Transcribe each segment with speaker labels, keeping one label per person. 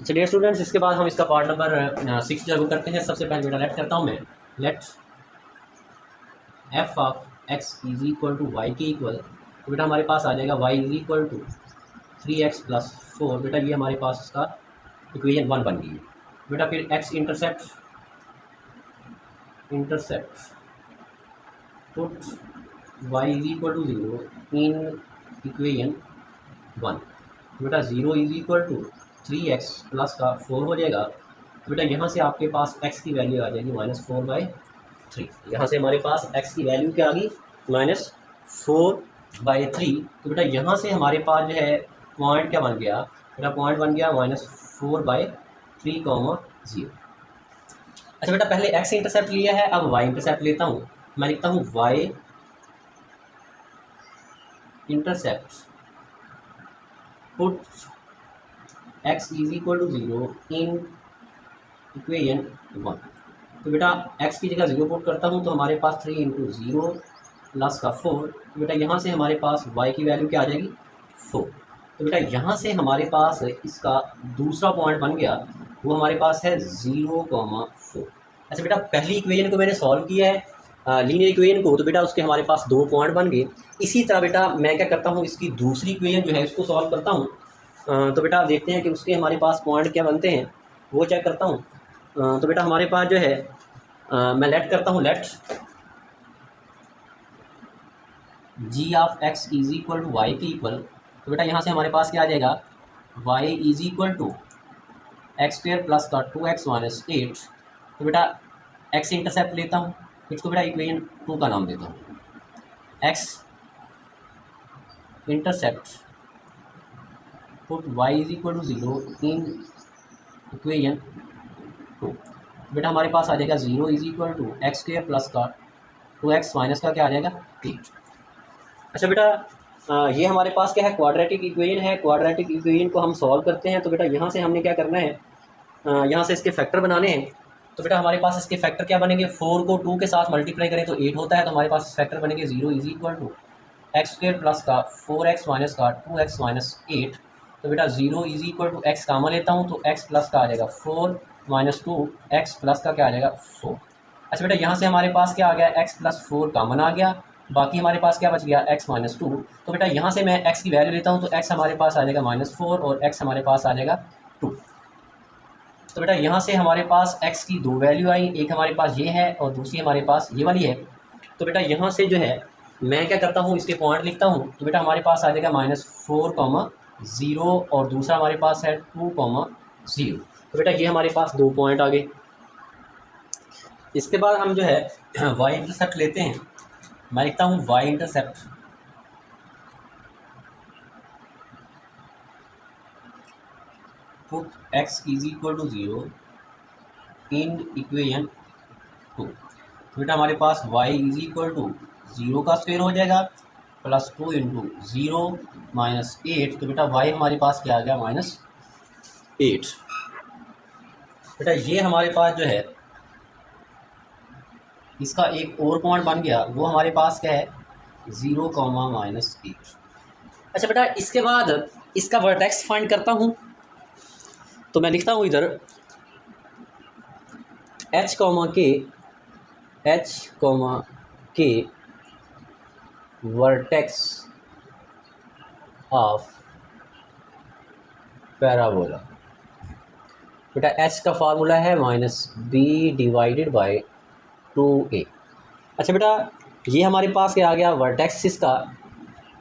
Speaker 1: चलिए स्टूडेंट्स, इसके बाद हम इसका पार्ट नंबर 6 लागू करते हैं। सबसे पहले बेटा लेट करता हूँ मैं, let f of x is equal to y के इक्वल, तो बेटा हमारे पास आ जाएगा Y is equal to 3x+4। बेटा ये हमारे पास इसका इक्वेशन 1 बन गई है। बेटा फिर x intercept put y is equal to 0 in equation 1। बेटा 0 is equal to 3x plus का 4 हो जाएगा। तो बेटा यहाँ से आपके पास x की वैल्यू आ जाएगी -4/3। यहाँ से हमारे पास x की वैल्यू क्या आ गई, -4/3। तो बेटा यहाँ से हमारे पास जो है पॉइंट क्या बन गया, बेटा पॉइंट बन गया -4/3, 0। अच्छा बेटा पहले x इंटरसेप्ट लिया है, अब y इंटरसेप्ट लेता हूँ। मैं लिखता हूँ y intercept put x is equal to 0 in equation 1। तो बेटा x की जगह 0 पुट करता हूँ तो हमारे पास 3 × 0 प्लस का 4। तो बेटा यहाँ से हमारे पास y की वैल्यू क्या आ जाएगी, 4। तो बेटा यहाँ से हमारे पास इसका दूसरा पॉइंट बन गया, वो हमारे पास है 0,4। अच्छा बेटा पहली इक्वेशन को मैंने सॉल्व किया है, लीनियर इक्वेशन को, तो बेटा उसके हमारे पास 2 पॉइंट बन गए। इसी तरह बेटा मैं क्या करता हूँ, इसकी दूसरी इक्वेशन जो है इसको सॉल्व करता हूँ। तो बेटा देखते हैं कि उसके हमारे पास पॉइंट क्या बनते हैं, वो चेक करता हूँ। तो बेटा हमारे पास जो है मैं लेट करता हूँ, let g of x is equal to y के इक्वल। तो बेटा यहाँ से हमारे पास क्या आ जाएगा, y is equal to x² plus का 2x - 8। तो बेटा x इंटरसेप्ट लेता हूँ, इसको बेटा इक्वेशन 2 का नाम देता हूँ। x intercept put y is equal to 0 in equation 2। बेटा हमारे पास आ जाएगा 0 is equal to x² plus का 2x माइनस का क्या आ जाएगा, 8। अच्छा बेटा ये हमारे पास क्या है, क्वाड्रेटिक इक्वेशन है। क्वाड्रेटिक इक्वेशन को हम सॉल्व करते हैं। तो बेटा यहाँ से हमने क्या करना है, यहाँ से इसके फैक्टर बनाने हैं। तो बेटा हमारे पास इसके फैक्टर क्या बनेंगे, 4 को 2 के साथ मल्टीप्लाई करें तो 8 होता है। तो हमारे पास फैक्टर बनेंगे 0 is equal to x² plus का 4x माइनस का 2x माइनस 8। तो बेटा 0 इज इक्वल टू x कामा लेता हूँ तो x प्लस का आ जाएगा 4 - 2 x प्लस का क्या आ जाएगा, 4। अच्छा बेटा यहाँ से हमारे पास क्या आ गया, x प्लस 4 कामन आ गया, बाकी हमारे पास क्या बच गया, x - 2। तो बेटा यहाँ से मैं x की वैल्यू लेता हूँ तो x हमारे पास आ जाएगा -4 और x हमारे पास आ जाएगा 2। तो बेटा यहाँ से हमारे पास x की 2 वैल्यू आई, एक हमारे पास ये है और दूसरी हमारे पास ये वाली है। तो बेटा यहाँ से जो है मैं क्या करता हूँ, इसके पॉइंट लिखता हूँ। तो बेटा हमारे पास आ जाएगा -4, 0 और दूसरा हमारे पास है 2, 0। तो बेटा ये हमारे पास 2 पॉइंट आ गए। इसके बाद हम जो है y इंटरसेप्ट लेते हैं। मैं लिखता हूँ y intercept put x is equal to 0 in equation 2। तो बेटा हमारे पास y इज इक्वल टू 0 का स्क्वायर हो जाएगा प्लस 2 × 0 माइनस 8। तो बेटा y हमारे पास क्या आ गया, -8। बेटा ये हमारे पास जो है इसका एक और पॉइंट बन गया, वो हमारे पास क्या है, 0, -8। अच्छा बेटा इसके बाद इसका वर्टेक्स फाइंड करता हूँ। तो मैं लिखता हूँ इधर h, k vertex of parabola. बेटा h का फार्मूला है -b/2a। अच्छा बेटा ये हमारे पास क्या आ गया, वर्टेक्सिस का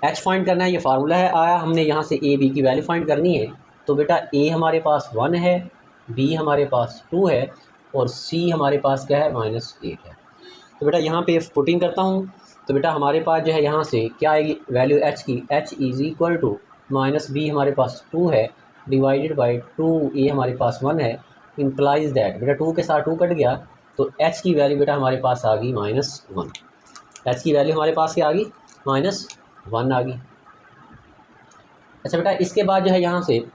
Speaker 1: h फाइंड करना है, ये फार्मूला है आया। हमने यहाँ से a b की वैल्यू फाइंड करनी है। तो बेटा a हमारे पास 1 है, b हमारे पास 2 है और c हमारे पास क्या है, -8 है। तो बेटा यहाँ पे पुटिंग करता हूँ। तो बेटा हमारे पास जो है यहाँ से क्या आएगी वैल्यू h की, h is equal to -b हमारे पास 2 है /2, a हमारे पास 1 है, इम्प्लाइज दैट। बेटा 2 के साथ 2 कट गया तो h की वैल्यू बेटा हमारे पास आ गई -1। h की वैल्यू हमारे पास क्या आ गई, -1 आ गई। अच्छा बेटा इसके बाद जो है यहाँ से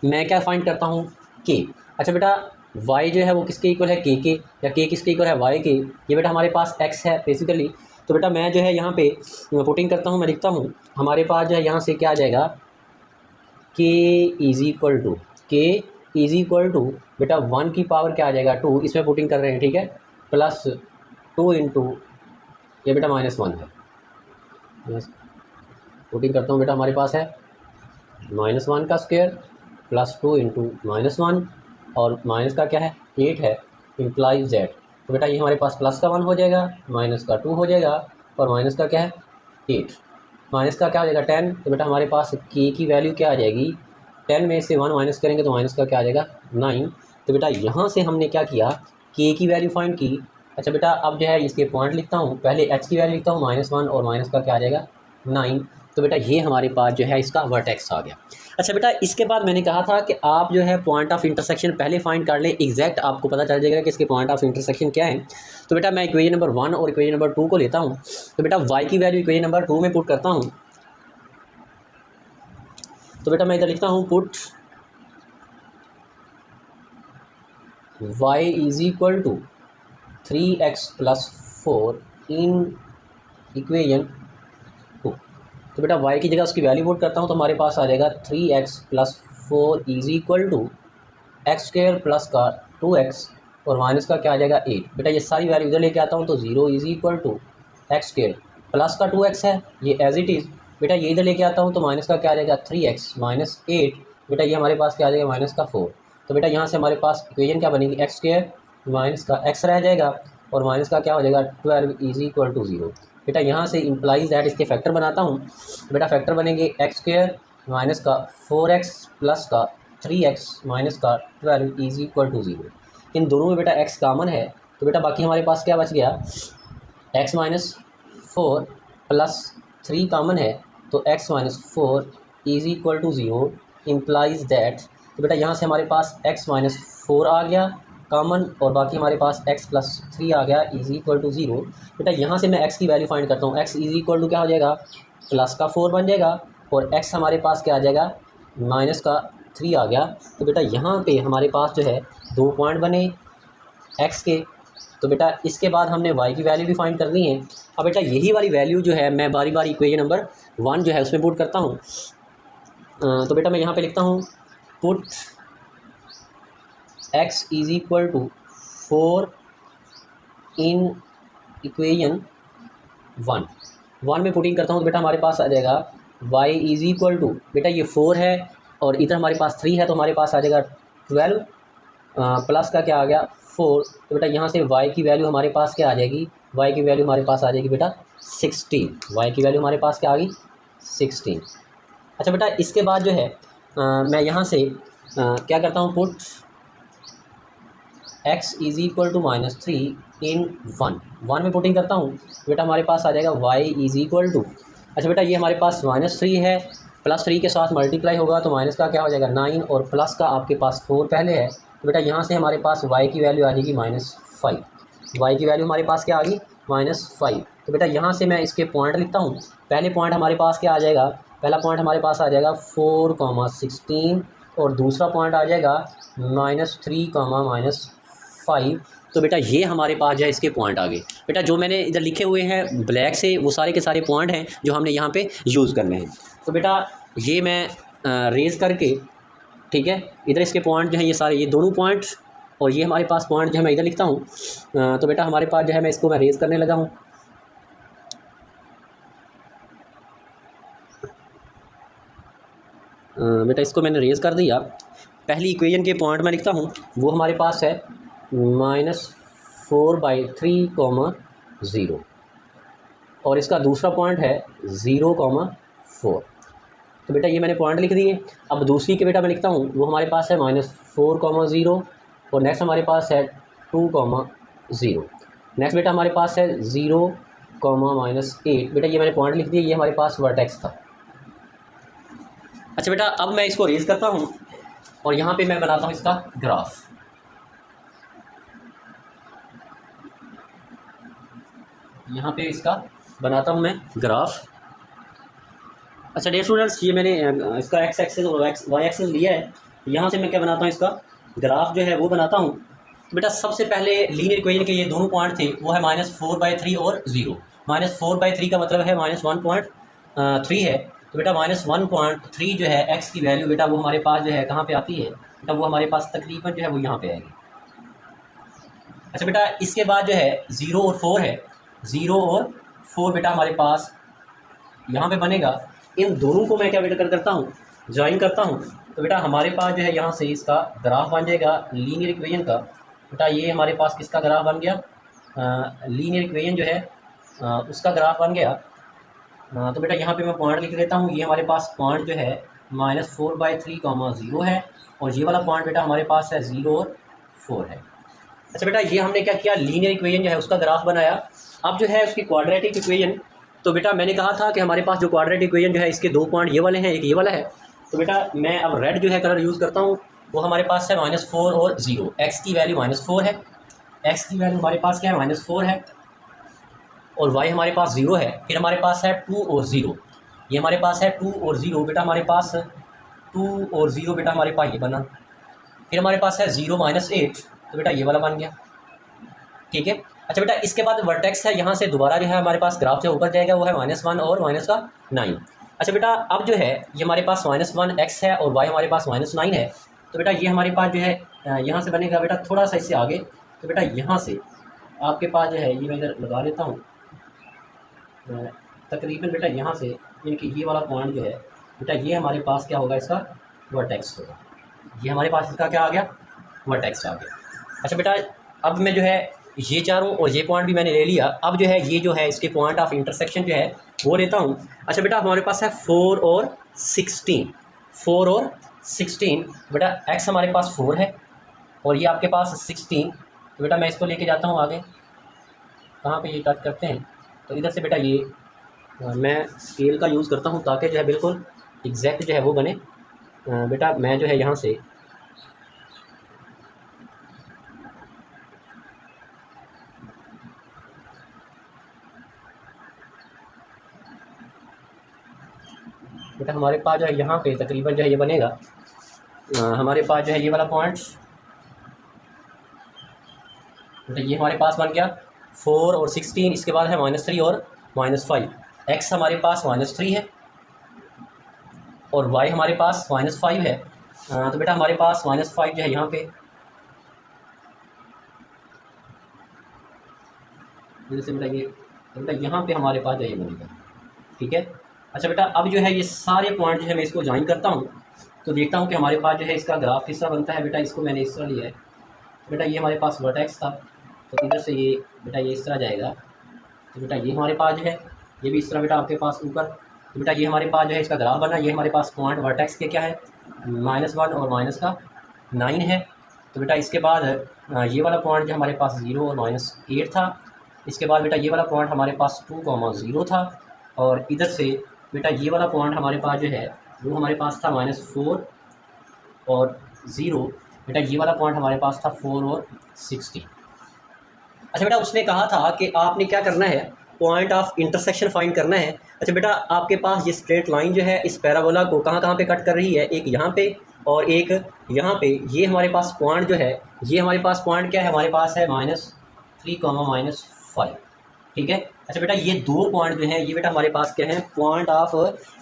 Speaker 1: मैं क्या फाइंड करता हूँ, k। अच्छा बेटा y जो है वो किसके इक्वल है, k के, या k किसके इक्वल है, y के। ये बेटा हमारे पास x है बेसिकली। तो बेटा मैं जो है यहाँ पे पुटिंग करता हूँ, मैं लिखता हूँ हमारे पास जो है यहाँ से क्या आ जाएगा, k is equal to k is equal to बेटा 1 की पावर क्या आ जाएगा 2, इसमें पुटिंग कर रहे हैं, ठीक है, प्लस 2 इंटू ये बेटा -1 है, पुटिंग करता हूँ बेटा, हमारे पास है -1 का स्क्वायर प्लस 2 इंटू -1 और माइनस का क्या है 8 है, इम्प्लाइज दैट, तो बेटा ये हमारे पास प्लस का 1 हो जाएगा, माइनस का 2 हो जाएगा और माइनस का क्या है 8, माइनस का क्या हो जाएगा 10, तो बेटा हमारे पास के की वैल्यू क्या आ जाएगी, 10 में से 1 माइनस करेंगे तो माइनस का क्या आ जाएगा 9, तो बेटा यहाँ से हमने क्या किया के की वैल्यू फाइंड की। अच्छा बेटा अब जो है इसके पॉइंट लिखता हूँ, पहले एच की वैल्यू लिखता हूँ -1 और माइनस का क्या आ जाएगा 9, तो बेटा ये हमारे पास जो है इसका वर्टेक्स आ गया। अच्छा बेटा इसके बाद मैंने कहा था कि आप जो है पॉइंट ऑफ इंटरसेक्शन पहले फाइंड कर लें, एग्जैक्ट आपको पता चल जाएगा कि इसके पॉइंट ऑफ इंटरसेक्शन क्या है। तो बेटा मैं इक्वेशन नंबर 1 और इक्वेशन नंबर 2 को लेता हूँ, तो बेटा y की वैल्यू इक्वेशन नंबर 2 में पुट करता हूँ, तो बेटा मैं इधर लिखता हूँ put y is equal to 3x + 4 in equation 2, तो बेटा y की जगह उसकी वैल्यू पुट करता हूँ, तो हमारे पास आ जाएगा 3x + 4 is equal to x² plus का 2x और माइनस का क्या आ जाएगा 8, बेटा ये सारी वैल्यू इधर लेके आता हूँ, तो 0 is equal to x² plus का 2x है ये एज इट इज़, बेटा ये इधर लेके आता हूँ तो माइनस का क्या आ जाएगा 3x माइनस 8, बेटा ये हमारे पास क्या आ जाएगा माइनस का 4, तो बेटा यहाँ से हमारे पास इक्वेशन क्या बनेगी x² माइनस का x रह जाएगा और माइनस का क्या हो जाएगा 12 इज इक्वल टू 0, बेटा यहाँ से इम्प्लाइज दैट इसके फैक्टर बनाता हूँ, बेटा फैक्टर बनेंगे x² माइनस का 4x प्लस का 3x माइनस का 12 इज इक्वल टू 0, इन दोनों में बेटा x कॉमन है, तो बेटा बाकी हमारे पास क्या बच गया x - 4 प्लस 3 कॉमन है, तो x - 4 is equal to 0 implies that, तो बेटा यहाँ से हमारे पास x - 4 आ गया कॉमन और बाकी हमारे पास x + 3 आ गया इज इक्वल टू 0, बेटा यहाँ से मैं x की वैल्यू फाइंड करता हूँ, x इज इक्वल टू क्या हो जाएगा प्लस का 4 बन जाएगा और x हमारे पास क्या आ जाएगा माइनस का 3 आ गया, तो बेटा यहाँ पे हमारे पास जो है 2 पॉइंट बने x के, तो बेटा इसके बाद हमने y की वैल्यू भी फाइंड करनी है। अब बेटा यही वाली वैल्यू जो है मैं बारी बारी इक्वेशन नंबर 1 जो है उसमें पुट करता हूँ, तो बेटा मैं यहाँ पे लिखता हूँ put x is equal to 4 in equation 1 में पुटिंग करता हूँ, तो बेटा हमारे पास आ जाएगा y इज इक्वल टू, बेटा ये 4 है और इधर हमारे पास 3 है, तो हमारे पास आ जाएगा 12 प्लस का क्या आ गया 4, तो बेटा यहाँ से y की वैल्यू हमारे पास क्या आ जाएगी, y की वैल्यू हमारे पास आ जाएगी बेटा 16, y की वैल्यू हमारे पास क्या आ गई 16। अच्छा बेटा इसके बाद जो है मैं यहाँ से क्या करता हूँ put x is equal to -3 in 1 में पुटिंग करता हूँ, बेटा हमारे पास आ जाएगा y इज इक्वल टू, अच्छा बेटा ये हमारे पास -3 है प्लस 3 के साथ मल्टीप्लाई होगा तो माइनस का क्या हो जाएगा 9 और प्लस का आपके पास 4 पहले है, तो बेटा यहाँ से हमारे पास y की वैल्यू आ जाएगी -5, y की वैल्यू हमारे पास क्या आ गई -5, तो बेटा यहाँ से मैं इसके पॉइंट लिखता हूँ, पहले पॉइंट हमारे पास क्या आ जाएगा, पहला पॉइंट हमारे पास आ जाएगा 4,16 और दूसरा पॉइंट आ जाएगा -3, -5, तो बेटा ये हमारे पास जो है इसके पॉइंट आ गए। बेटा जो मैंने इधर लिखे हुए हैं ब्लैक से वो सारे के सारे पॉइंट हैं जो हमने यहाँ पे यूज़ करने हैं, तो बेटा ये मैं रेज़ करके, ठीक है, इधर इसके पॉइंट जो हैं ये सारे, ये दोनों पॉइंट और ये हमारे पास पॉइंट जो है मैं इधर लिखता हूँ, तो बेटा हमारे पास जो है मैं इसको मैं रेज़ करने लगा हूँ, बेटा इसको मैंने रेज़ कर दिया, पहली इक्वेशन के पॉइंट मैं लिखता हूँ वो हमारे पास है -4/3, 0 और इसका दूसरा पॉइंट है 0,4, तो बेटा ये मैंने पॉइंट लिख दिए। अब दूसरी के बेटा मैं लिखता हूँ वो हमारे पास है -4,0 और नेक्स्ट हमारे पास है 2,0, नेक्स्ट बेटा हमारे पास है 0,-8, बेटा ये मैंने पॉइंट लिख दिया, ये हमारे पास वर्टेक्स था। अच्छा बेटा अब मैं इसको रेज करता हूँ और यहाँ पे मैं बनाता हूँ इसका ग्राफ, यहाँ पे इसका बनाता हूँ मैं ग्राफ। अच्छा डियर स्टूडेंट्स ये मैंने इसका x एक्सिस और y एक्सिस लिया है, यहाँ से मैं क्या बनाता हूँ इसका ग्राफ जो है वो बनाता हूँ। बेटा सबसे पहले लीनियर इक्वेशन के ये दोनों पॉइंट थे वो है -4/3 और 0, -4/3 का मतलब है -1.3 है तो बेटा -1.3 जो है x की वैल्यू बेटा वो हमारे पास जो है कहाँ पे आती है बेटा, वो हमारे पास तकरीबन जो है वो यहाँ पे आएगी। अच्छा बेटा, इसके बाद जो है 0 और 4 है, 0 और 4 बेटा हमारे पास यहाँ पे बनेगा। इन दोनों को मैं क्या बेटा करता हूँ, ज्वाइन करता हूँ, तो बेटा हमारे पास जो है यहाँ से इसका ग्राफ बन जाएगा लीनियर इक्वेशन का। बेटा ये हमारे पास किसका ग्राफ बन गया, लीनियर इक्वेशन जो है उसका ग्राफ बन गया। तो बेटा यहाँ पे मैं पॉइंट लिख देता हूँ। ये हमारे पास पॉइंट जो है -4/3, 0 है, और ये वाला पॉइंट बेटा हमारे पास है 0 और 4 है। अच्छा बेटा, ये हमने क्या किया, लीनियर इक्वेशन जो है उसका ग्राफ बनाया। अब जो है उसकी क्वाड्रेटिक इक्वेशन, तो बेटा मैंने कहा था कि हमारे पास जो क्वाड्रेटिक इक्वेशन जो है इसके 2 पॉइंट ये वाले हैं, एक ये वाला है। तो बेटा मैं अब रेड जो है कलर यूज़ करता हूँ, वो हमारे पास है -4 और 0। एक्स की वैल्यू -4 है, एक्स की वैल्यू हमारे पास क्या है -4 है, और वाई हमारे पास 0 है। फिर हमारे पास है 2 और 0, ये हमारे पास है 2 और 0 बेटा, हमारे पास 2 और 0 बेटा हमारे पास ये बना। फिर हमारे पास है 0 -8, तो बेटा ये वाला बन गया, ठीक है। अच्छा बेटा, इसके बाद वर्टेक्स है, यहाँ से दोबारा जो है हमारे पास ग्राफ जो ऊपर जाएगा वो है -1 और -9। अच्छा बेटा, अब जो है ये हमारे पास -1 x है और y हमारे पास -9 है। तो बेटा ये हमारे पास जो है यहाँ से बनेगा बेटा थोड़ा सा इससे आगे। तो बेटा यहाँ से आपके पास जो है ये मैं इधर लगा देता हूँ, तकरीबन बेटा यहाँ से यानी कि ये वाला पॉइंट जो है बेटा ये हमारे पास क्या होगा, इसका वर्टेक्स होगा। ये हमारे पास इसका क्या आ गया, वर्टेक्स आ गया। अच्छा बेटा, अब मैं जो है ये चारों और ये पॉइंट भी मैंने ले लिया। अब जो है ये जो है इसके पॉइंट ऑफ इंटरसेक्शन जो है वो लेता हूँ। अच्छा बेटा, हमारे पास है 4 और 16, 4 और 16 बेटा, x हमारे पास 4 है और ये आपके पास 16। तो बेटा मैं इसको लेके जाता हूँ आगे, कहाँ पे ये टच करते हैं, तो इधर से बेटा ये मैं स्केल का यूज़ करता हूँ ताकि जो है बिल्कुल एग्जैक्ट जो है वो बने। बेटा मैं जो है यहाँ से बेटा हमारे पास जो है यहाँ पे तकरीबन जो है ये बनेगा, हमारे पास जो है ये वाला पॉइंट बेटा ये हमारे पास बन गया 4 और 16। इसके बाद है -3 और -5। x हमारे पास -3 है और y हमारे पास -5 है। तो बेटा हमारे पास -5 जो है यहाँ पे, जैसे बेटा यहाँ पे हमारे पास जो है ये बनेगा, ठीक है। अच्छा बेटा, अब जो है ये सारे पॉइंट जो है मैं इसको ज्वाइन करता हूँ, तो देखता हूँ कि हमारे पास जो है इसका ग्राफ किस तरह बनता है। बेटा इसको मैंने इस तरह लिया है, बेटा ये हमारे पास वर्टेक्स था, तो इधर से ये बेटा ये इस तरह जाएगा। तो बेटा ये हमारे पास जो है ये भी इस तरह बेटा आपके पास ऊपर। तो बेटा ये हमारे पास जो है इसका ग्राफ बना। ये हमारे पास पॉइंट वर्टेक्स के क्या है, -1 और -9 है। तो बेटा इसके बाद ये वाला पॉइंट जो हमारे पास 0 और -8 था। इसके बाद बेटा ये वाला पॉइंट हमारे पास 2, 0 था, और इधर से बेटा ये वाला पॉइंट हमारे पास जो है वो हमारे पास था -4 और 0। बेटा ये वाला पॉइंट हमारे पास था 4 और 16। अच्छा बेटा, उसने कहा था कि आपने क्या करना है, पॉइंट ऑफ इंटरसेक्शन फाइंड करना है। अच्छा बेटा, आपके पास ये स्ट्रेट लाइन जो है इस पैराबोला को कहाँ कहाँ पे कट कर रही है, एक यहाँ पे और एक यहाँ पे। ये हमारे पास पॉइंट जो है, ये हमारे पास पॉइंट क्या है, हमारे पास है -3, -5, ठीक है। अच्छा बेटा, ये 2 पॉइंट जो हैं ये बेटा हमारे पास क्या है, पॉइंट ऑफ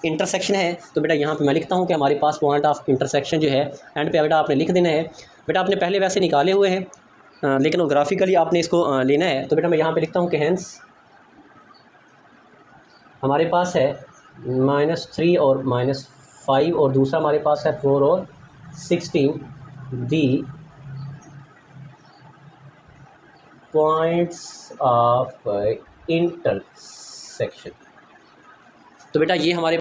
Speaker 1: इंटरसेक्शन है। तो बेटा यहाँ पे मैं लिखता हूँ कि हमारे पास पॉइंट ऑफ इंटरसेक्शन जो है एंड पे बेटा आपने लिख देना है। बेटा आपने पहले वैसे निकाले हुए हैं, लेकिन वो ग्राफिकली आपने इसको लेना है। तो बेटा मैं यहाँ पे लिखता हूँ कि हेंस हमारे पास है -3 और -5, और दूसरा हमारे पास है 4 और 16 दी पॉइंट्स ऑफ इंटरसेक्शन। तो बेटा ये हमारे